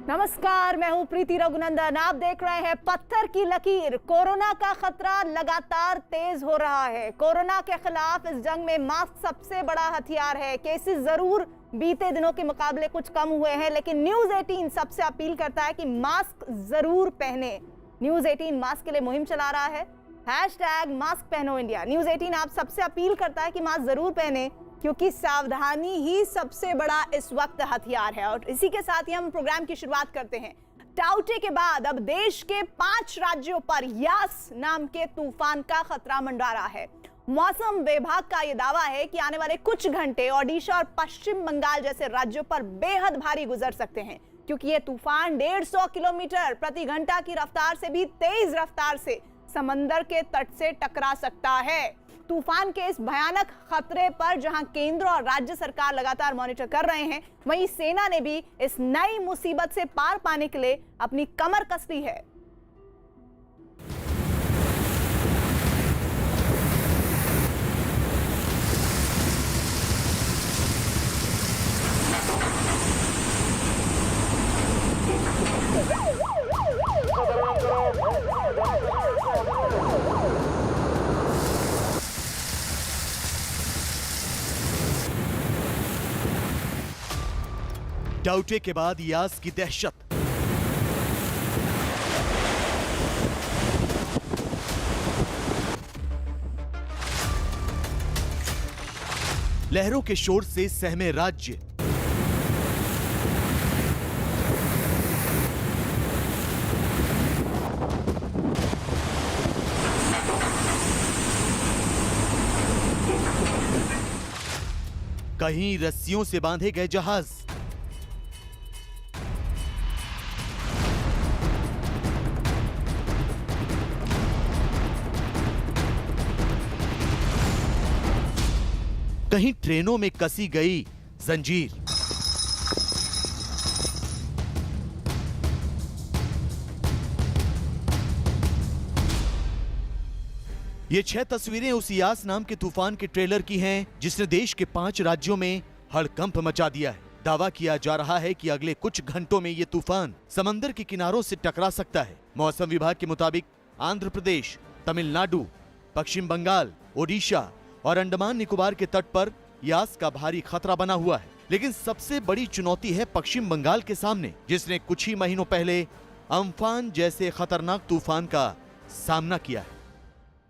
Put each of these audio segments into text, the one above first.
नमस्कार, मैं हूं प्रीति रघुनंदन। आप देख रहे हैं पत्थर की लकीर। कोरोना का खतरा लगातार तेज हो रहा है। कोरोना के खिलाफ इस जंग में मास्क सबसे बड़ा हथियार है। केसेस जरूर बीते दिनों के मुकाबले कुछ कम हुए हैं, लेकिन न्यूज 18 सबसे अपील करता है कि मास्क जरूर पहने। न्यूज 18 मास्क के लिए मुहिम चला रहा है, #मास्क पहनो इंडिया। न्यूज 18 आप सबसे अपील करता है कि मास्क जरूर पहने, क्योंकि सावधानी ही सबसे बड़ा इस वक्त हथियार है। और इसी के साथ ही हम प्रोग्राम की शुरुआत करते हैं। टाउटे के बाद अब देश के 5 राज्यों पर यास नाम के तूफान का खतरा मंडरा रहा है। मौसम विभाग का यह दावा है कि आने वाले कुछ घंटे ओडिशा और पश्चिम बंगाल जैसे राज्यों पर बेहद भारी गुजर सकते हैं, क्योंकि यह तूफान 150 किलोमीटर प्रति घंटा की रफ्तार से भी तेज रफ्तार से समंदर के तट से टकरा सकता है। तूफान के इस भयानक खतरे पर जहां केंद्र और राज्य सरकार लगातार मॉनिटर कर रहे हैं, वहीं सेना ने भी इस नई मुसीबत से पार पाने के लिए अपनी कमर कस ली है। टाउटे के बाद यास की दहशत। लहरों के शोर से सहमे राज्य। कहीं रस्सियों से बांधे गए जहाज, कहीं ट्रेनों में कसी गई जंजीर। ये 6 तस्वीरें उस यास नाम के तूफान के ट्रेलर की हैं, जिसने देश के 5 राज्यों में हड़कंप मचा दिया है। दावा किया जा रहा है कि अगले कुछ घंटों में ये तूफान समंदर के किनारों से टकरा सकता है। मौसम विभाग के मुताबिक आंध्र प्रदेश, तमिलनाडु, पश्चिम बंगाल, ओडिशा और अंडमान निकोबार के तट पर यास का भारी खतरा बना हुआ है। लेकिन सबसे बड़ी चुनौती है पश्चिम बंगाल के सामने, जिसने कुछ ही महीनों पहले अम्फान जैसे खतरनाक तूफान का सामना किया है।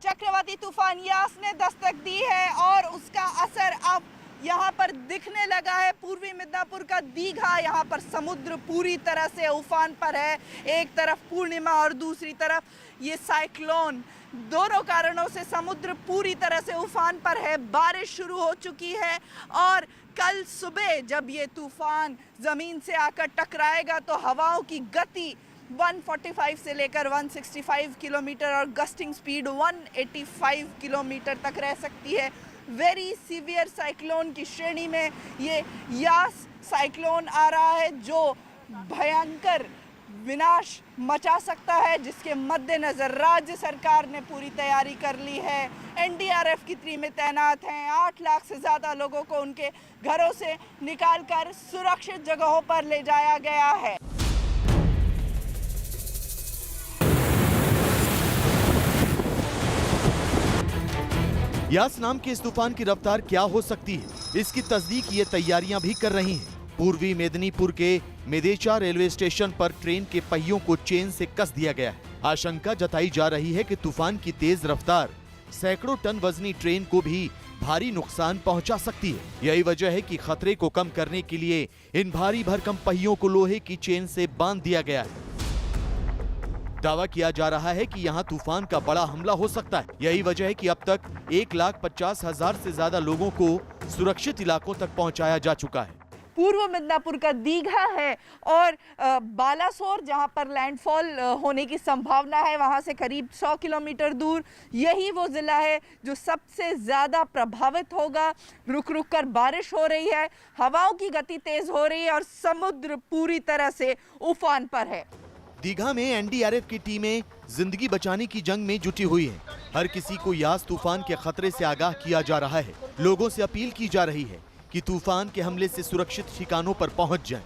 चक्रवाती तूफान यास ने दस्तक दी है और उसका असर अब यहाँ पर दिखने लगा है। पूर्वी मिदनापुर का दीघा, यहाँ पर समुद्र पूरी तरह से उफान पर है। एक तरफ पूर्णिमा और दूसरी तरफ ये साइक्लोन। दोनों कारणों से समुद्र पूरी तरह से उफान पर है। बारिश शुरू हो चुकी है और कल सुबह जब ये तूफान जमीन से आकर टकराएगा तो हवाओं की गति 145 से लेकर 165 किलोमीटर और गस्टिंग स्पीड 185 किलोमीटर तक रह सकती है। वेरी सीवियर साइक्लोन की श्रेणी में ये यास साइक्लोन आ रहा है, जो भयंकर विनाश मचा सकता है, जिसके मद्देनजर राज्य सरकार ने पूरी तैयारी कर ली है। एनडीआरएफ की टीम में तैनात हैं। 8 लाख से ज़्यादा लोगों को उनके घरों से निकालकर सुरक्षित जगहों पर ले जाया गया है। यास नाम के इस तूफान की रफ्तार क्या हो सकती है, इसकी तस्दीक ये तैयारियां भी कर रही हैं। पूर्वी मेदिनीपुर के मेदेचा रेलवे स्टेशन पर ट्रेन के पहियों को चेन से कस दिया गया है। आशंका जताई जा रही है कि तूफान की तेज रफ्तार सैकड़ों टन वजनी ट्रेन को भी भारी नुकसान पहुंचा सकती है। यही वजह है कि खतरे को कम करने के लिए इन भारी भरकम पहियों को लोहे की चेन से बांध दिया गया है। दावा किया जा रहा है कि यहाँ तूफान का बड़ा हमला हो सकता है। यही वजह है कि अब तक 1,50,000 से ज्यादा लोगों को सुरक्षित इलाकों तक पहुंचाया जा चुका है। पूर्व मिदनापुर का दीघा है और बालासोर, जहां पर लैंडफॉल होने की संभावना है, वहां से करीब 100 किलोमीटर दूर यही वो ज़िला है जो सबसे ज़्यादा प्रभावित होगा। रुक रुक कर बारिश हो रही है, हवाओं की गति तेज़ हो रही है और समुद्र पूरी तरह से उफान पर है। दीघा में एनडीआरएफ की टीमें जिंदगी बचाने की जंग में जुटी हुई हैं। हर किसी को यास तूफान के खतरे से आगाह किया जा रहा है। लोगों से अपील की जा रही है कि तूफान के हमले से सुरक्षित ठिकानों पर पहुंच जाएं।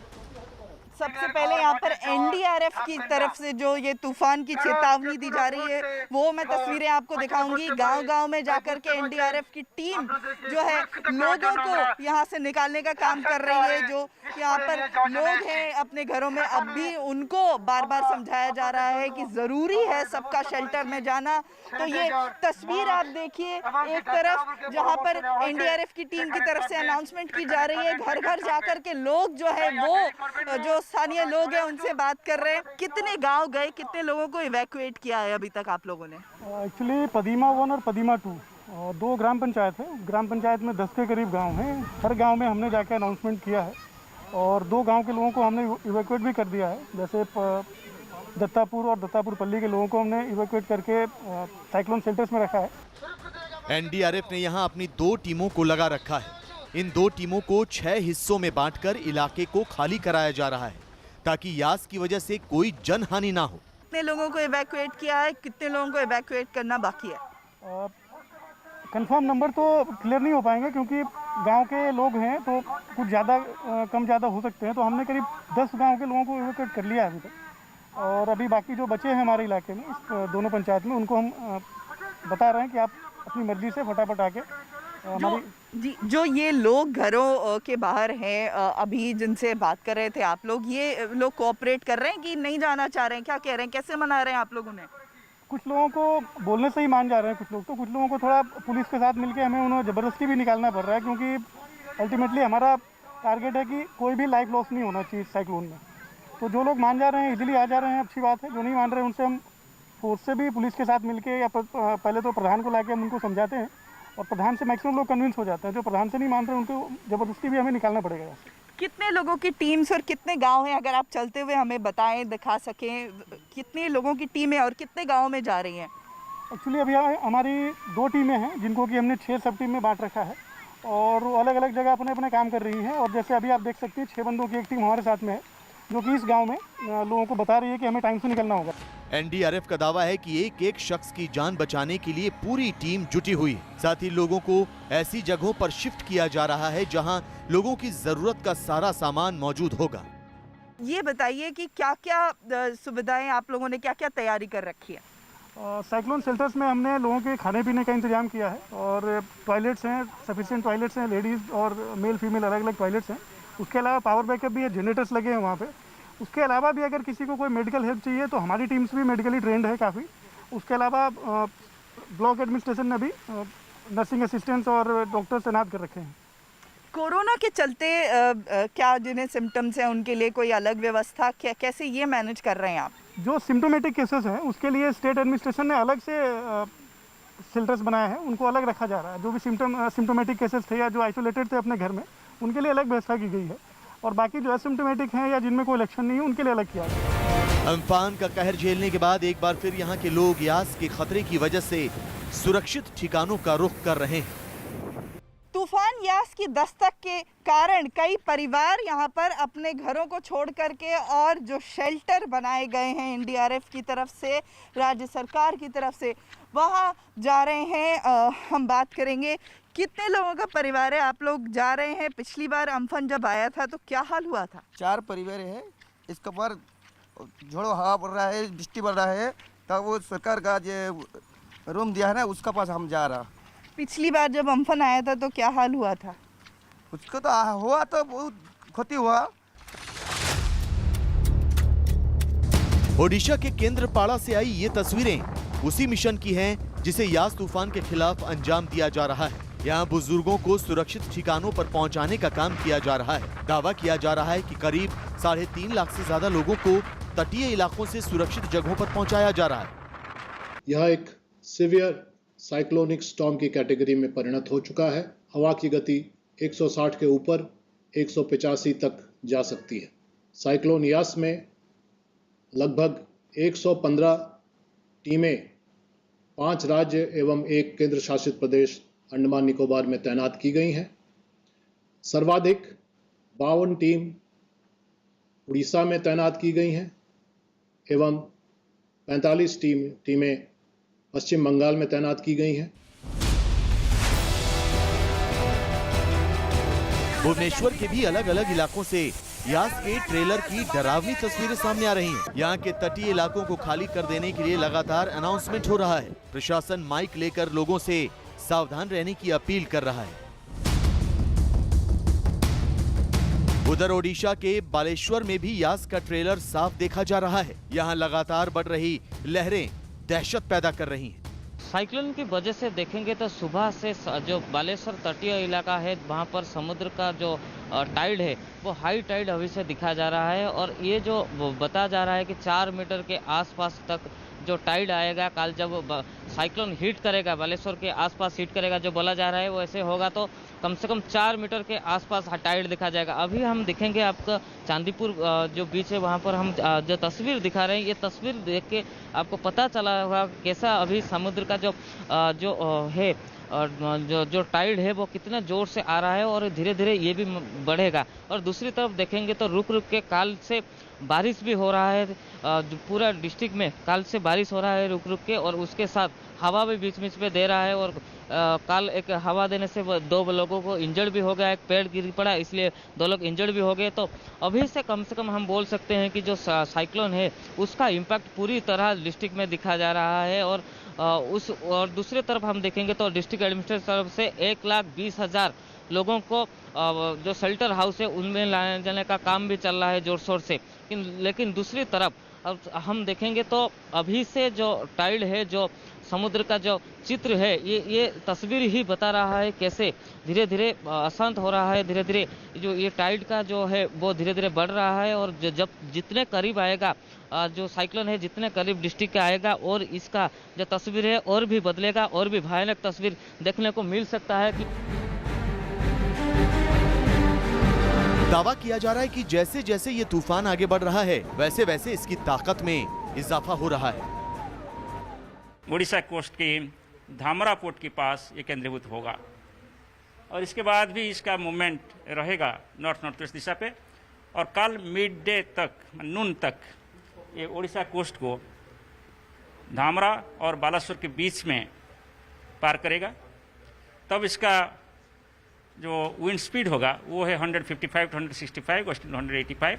सबसे पहले यहाँ पर एनडीआरएफ की तरफ से जो ये तूफान की चेतावनी दी जा रही है वो मैं तस्वीरें आपको दिखाऊंगी। गांव-गांव में जाकर के एनडीआरएफ की टीम जो है लोगों को यहाँ से निकालने का काम कर रही है। जो यहाँ पर लोग हैं अपने घरों में, अब भी उनको बार-बार समझाया जा रहा है कि जरूरी है सबका शेल्टर में जाना। तो ये तस्वीर आप देखिए, एक तरफ जहाँ पर एनडीआरएफ की टीम की तरफ से अनाउंसमेंट की जा रही है, घर घर जाकर के लोग जो है वो जो स्थानीय लोग हैं उनसे बात कर रहे हैं। कितने गांव गए, कितने लोगों को इवैक्यूएट किया है अभी तक आप लोगों ने? एक्चुअली पदीमा 1 और पदीमा 2 दो ग्राम पंचायत है। ग्राम पंचायत में 10 के करीब गांव हैं। हर गांव में हमने जाके अनाउंसमेंट किया है और 2 गांव के लोगों को हमने इवैक्यूएट भी कर दिया है। जैसे दत्तापुर और दत्तापुर पल्ली के लोगों को हमने इवैक्यूएट करके साइक्लोन शेल्टर्स में रखा है। एनडीआरएफ ने यहां अपनी 2 टीमों को लगा रखा है। इन 2 टीमों को 6 हिस्सों में बांटकर इलाके को खाली कराया जा रहा है ताकि यास की वजह से कोई जनहानि ना हो। कितने लोगों को इवैक्यूएट किया है, कितने लोगों को इवैक्यूएट करना बाकी है? कंफर्म नंबर तो क्लियर नहीं हो पाएंगे क्योंकि गांव के लोग हैं तो कुछ ज़्यादा कम ज़्यादा हो सकते हैं। तो हमने करीब 10 गांव के लोगों को इवैक्यूएट कर लिया है अभी तक और अभी बाकी जो बचे हैं हमारे इलाके में इस दोनों पंचायत में उनको हम बता रहे हैं कि आप अपनी मर्जी से फटाफट आके जो ये लोग घरों के बाहर हैं अभी जिनसे बात कर रहे थे आप लोग, ये लोग कोऑपरेट कर रहे हैं कि नहीं जाना चाह रहे हैं? क्या कह रहे हैं, कैसे मना रहे हैं आप लोग उन्हें? कुछ लोगों को बोलने से ही मान जा रहे हैं कुछ लोग, तो कुछ लोगों को थोड़ा पुलिस के साथ मिलके हमें उन्हें ज़बरदस्ती भी निकालना पड़ रहा है क्योंकि अल्टीमेटली हमारा टारगेट है कि कोई भी लाइफ लॉस नहीं होना चाहिए साइक्लोन में। तो जो लोग मान जा रहे हैं इजीली आ जा रहे हैं, अच्छी बात है। जो नहीं मान रहे हैं उनसे हम फोर्स से भी पुलिस के साथ मिलके या पहले तो प्रधान को लाके हम उनको समझाते हैं और प्रधान से मैक्सिमम लोग कन्विंस हो जाते हैं। जो प्रधान से नहीं मान रहे उनको ज़बरदस्ती भी हमें निकालना पड़ेगा। कितने लोगों की टीम्स और कितने गांव हैं, अगर आप चलते हुए हमें बताएं, दिखा सकें, कितने लोगों की टीमें और कितने गाँव में जा रही हैं? एक्चुअली अभी हमारी 2 टीमें हैं जिनको कि हमने 6 सब टीम में बांट रखा है और वो अलग अलग जगह अपने अपने काम कर रही हैं। और जैसे अभी आप देख सकते हैं 6 बंदों की एक टीम हमारे साथ में है जो कि इस गांव में लोगों को बता रही है कि हमें टाइम से निकलना होगा। एनडीआरएफ का दावा है कि एक एक शख्स की जान बचाने के लिए पूरी टीम जुटी हुई है। साथ ही लोगों को ऐसी जगहों पर शिफ्ट किया जा रहा है जहां लोगों की जरूरत का सारा सामान मौजूद होगा। ये बताइए कि क्या क्या सुविधाएं आप लोगों ने क्या क्या तैयारी कर रखी है? साइक्लोन शेल्टर्स में हमने लोगों के खाने पीने का इंतजाम किया है और टॉयलेट्स हैं, सफिशिएंट टॉयलेट्स हैं, लेडीज़ और मेल फीमेल अलग अलग टॉयलेट्स हैं। उसके अलावा पावर बैकअप भी है, जनरेटर्स लगे हैं वहाँ पे। उसके अलावा भी अगर किसी को कोई मेडिकल हेल्प चाहिए तो हमारी टीम्स भी मेडिकली ट्रेंड है काफ़ी। उसके अलावा ब्लॉक एडमिनिस्ट्रेशन ने भी नर्सिंग असिस्टेंट्स और डॉक्टर्स तैनात कर रखे हैं। कोरोना के चलते क्या जिन्हें सिम्टम्स हैं उनके लिए कोई अलग व्यवस्था, क्या कैसे ये मैनेज कर रहे हैं आप? जो सिम्टोमेटिक केसेस हैं उसके लिए स्टेट एडमिनिस्ट्रेशन ने अलग से शेल्टर्स बनाए हैं, उनको अलग रखा जा रहा है। जो भी सिम्टोमेटिक केसेस थे या जो आइसोलेटेड थे अपने घर में, उनके लिए अलग व्यवस्था की गई है और बाकी जो एसिम्टोमेटिक हैं या जिनमें कोई लक्षण नहीं है उनके लिए अलग किया गया। अम्फान का कहर झेलने के बाद एक बार फिर यहाँ के लोग यास के खतरे की वजह से सुरक्षित ठिकानों का रुख कर रहे हैं। तूफान यास की दस्तक के कारण कई परिवार यहाँ पर अपने घरों को छोड़ करके और जो शेल्टर बनाए गए हैं एनडीआरएफ की तरफ से, राज्य सरकार की तरफ से, वहाँ जा रहे हैं। हम बात करेंगे कितने लोगों का परिवार है, आप लोग जा रहे हैं? पिछली बार अम्फन जब आया था तो क्या हाल हुआ था? 4 परिवार है, इसके ऊपर झोड़ो हवा पड़ रहा है, बिजली पड़ रहा है, तब वो सरकार का जो रूम दिया है ना उसका पास हम जा रहा। पिछली बार जब अम्फन आया था तो क्या हाल हुआ था? उसको तो हुआ तो बहुत क्षति हुआ। ओडिशा के केंद्रपाड़ा से आई ये तस्वीरें उसी मिशन की हैं जिसे यास तूफान के खिलाफ अंजाम दिया जा रहा है। यहाँ बुजुर्गों को सुरक्षित ठिकानों पर पहुँचाने का काम किया जा रहा है। दावा किया जा रहा है कि करीब 3.5 लाख से ज्यादा लोगों को तटीय इलाकों से सुरक्षित जगहों पर पहुँचाया जा रहा है। यह एक सीवियर साइक्लोनिक स्टॉर्म की कैटेगरी में परिणत हो चुका है। हवा की गति 160 के ऊपर 185 तक जा सकती है। साइक्लोन यास में लगभग 115 टीमें 5 राज्य एवं 1 केंद्र शासित प्रदेश अंडमान निकोबार में तैनात की गई हैं। सर्वाधिक 52 टीम उड़ीसा में तैनात की गई हैं एवं 45 टीमें पश्चिम बंगाल में तैनात की गई हैं। भुवनेश्वर के भी अलग अलग इलाकों से यास के ट्रेलर की डरावनी तस्वीरें सामने आ रही हैं। यहाँ के तटीय इलाकों को खाली कर देने के लिए लगातार अनाउंसमेंट हो रहा है। प्रशासन माइक लेकर लोगों से सावधान रहने की अपील कर रहा है। उधर ओडिशा के बालेश्वर में भी यास का ट्रेलर साफ देखा जा रहा है। यहाँ लगातार बढ़ रही लहरें दहशत पैदा कर रही हैं। साइक्लोन की वजह से देखेंगे तो सुबह से जो बालेश्वर तटीय इलाका है वहाँ पर समुद्र का जो टाइड है वो हाई टाइड अभी से दिखा जा रहा है और ये जो बताया जा रहा है कि 4 मीटर के आसपास तक जो टाइड आएगा कल जब साइक्लोन हिट करेगा बालेश्वर के आसपास हिट करेगा जो बोला जा रहा है वो ऐसे होगा तो कम से कम 4 मीटर के आसपास टाइड दिखा जाएगा। अभी हम दिखेंगे आपका चांदीपुर जो बीच है वहाँ पर हम जो तस्वीर दिखा रहे हैं ये तस्वीर देख के आपको पता चला होगा कैसा अभी समुद्र का जो है जो टाइड है वो कितना जोर से आ रहा है और धीरे धीरे ये भी बढ़ेगा। और दूसरी तरफ देखेंगे तो रुक रुक के काल से बारिश भी हो रहा है। पूरा डिस्ट्रिक्ट में काल से बारिश हो रहा है रुक रुक के और उसके साथ हवा भी बीच बीच में दे रहा है। और कल एक हवा देने से 2 लोगों को इंजर्ड भी हो गया, एक पेड़ गिर पड़ा इसलिए 2 लोग इंजर्ड भी हो गए। तो अभी से कम हम बोल सकते हैं कि जो साइक्लोन है उसका इम्पैक्ट पूरी तरह डिस्ट्रिक्ट में दिखा जा रहा है। और दूसरी तरफ हम देखेंगे तो डिस्ट्रिक्ट एडमिनिस्ट्रेशन तरफ से 1,20,000 लोगों को जो शेल्टर हाउस है उनमें लाने जाने का काम भी चल रहा है जोर शोर से। लेकिन दूसरी तरफ अब हम देखेंगे तो अभी से जो टाइड है जो समुद्र का जो चित्र है ये तस्वीर ही बता रहा है कैसे धीरे धीरे अशांत हो रहा है। धीरे धीरे जो ये टाइड का जो है वो धीरे धीरे बढ़ रहा है और जब जितने करीब आएगा जो साइक्लोन है जितने करीब डिस्ट्रिक्ट के आएगा और इसका जो तस्वीर है और भी बदलेगा और भी भयानक तस्वीर देखने को मिल सकता है। कि दावा किया जा रहा है कि जैसे जैसे ये तूफान आगे बढ़ रहा है वैसे वैसे इसकी ताकत में इजाफा हो रहा है। उड़ीसा कोस्ट के धामरा पोर्ट के पास ये केंद्रीभूत होगा और इसके बाद भी इसका मूवमेंट रहेगा नॉर्थ वेस्ट दिशा पे और कल मिड डे तक नून तक ये उड़ीसा कोस्ट को धामरा और बालासोर के बीच में पार करेगा। तब इसका जो विंड स्पीड होगा वो है 155 to 165 वेस्ट 185।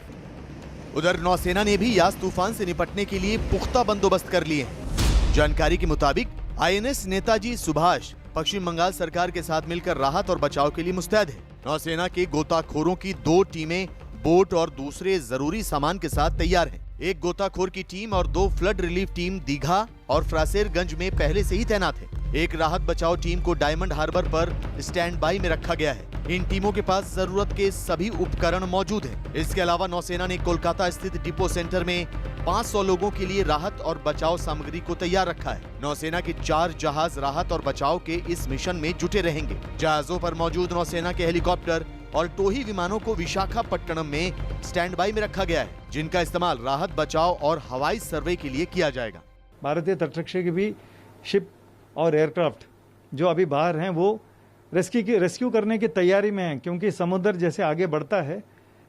उधर नौसेना ने भी यास तूफान से निपटने के लिए पुख्ता बंदोबस्त कर लिए हैं। जानकारी के मुताबिक INS नेताजी सुभाष पश्चिम बंगाल सरकार के साथ मिलकर राहत और बचाव के लिए मुस्तैद है। नौसेना के गोताखोरों की 2 टीमें बोट और दूसरे जरूरी सामान के साथ तैयार हैं। एक गोताखोर की टीम और 2 फ्लड रिलीफ टीम दीघा और फ्रासेरगंज में पहले से ही तैनात है। एक राहत बचाव टीम को डायमंड हार्बर पर स्टैंड बाई में रखा गया है। इन टीमों के पास जरूरत के सभी उपकरण मौजूद हैं। इसके अलावा नौसेना ने कोलकाता स्थित डिपो सेंटर में 500 लोगों के लिए राहत और बचाव सामग्री को तैयार रखा है। नौसेना के 4 जहाज राहत और बचाव के इस मिशन में जुटे रहेंगे। जहाजों पर मौजूद नौसेना के हेलीकॉप्टर और टोही विमानों को विशाखापट्टनम में स्टैंड बाई में रखा गया है, जिनका इस्तेमाल राहत बचाव और हवाई सर्वे के लिए किया जाएगा। भारतीय तटरक्षक की भी शिप और एयरक्राफ्ट जो अभी बाहर हैं वो रेस्क्यू करने की तैयारी में हैं, क्योंकि समुद्र जैसे आगे बढ़ता है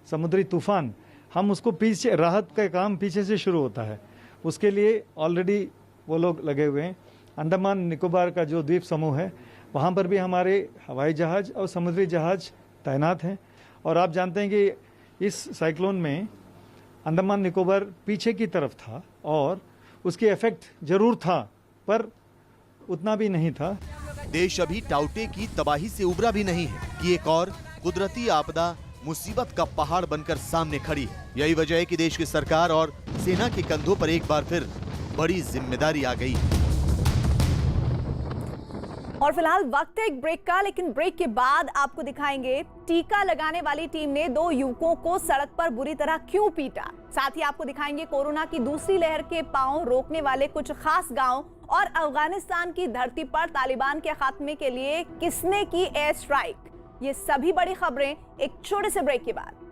समुद्री तूफान हम उसको पीछे राहत का काम पीछे से शुरू होता है। उसके लिए ऑलरेडी वो लोग लगे हुए हैं। अंडमान निकोबार का जो द्वीप समूह है वहाँ पर भी हमारे हवाई जहाज और समुद्री जहाज तैनात हैं। और आप जानते हैं कि इस साइक्लोन में अंडमान निकोबार पीछे की तरफ था और उसकी इफेक्ट जरूर था पर उतना भी नहीं था। देश अभी टाउटे की तबाही से उबरा भी नहीं है कि एक और कुदरती आपदा मुसीबत का पहाड़ बनकर सामने खड़ी है। यही वजह है कि देश की सरकार और सेना के कंधों पर एक बार फिर बड़ी जिम्मेदारी आ गई है। और फिलहाल वक्त है एक ब्रेक का, लेकिन ब्रेक के बाद आपको दिखाएंगे टीका लगाने वाली टीम ने 2 युवकों को सड़क पर बुरी तरह क्यों पीटा। साथ ही आपको दिखाएंगे कोरोना की दूसरी लहर के पांव रोकने वाले कुछ खास गांव और अफगानिस्तान की धरती पर तालिबान के खात्मे के लिए किसने की एयर स्ट्राइक। ये सभी बड़ी खबरें एक छोटे से ब्रेक के बाद।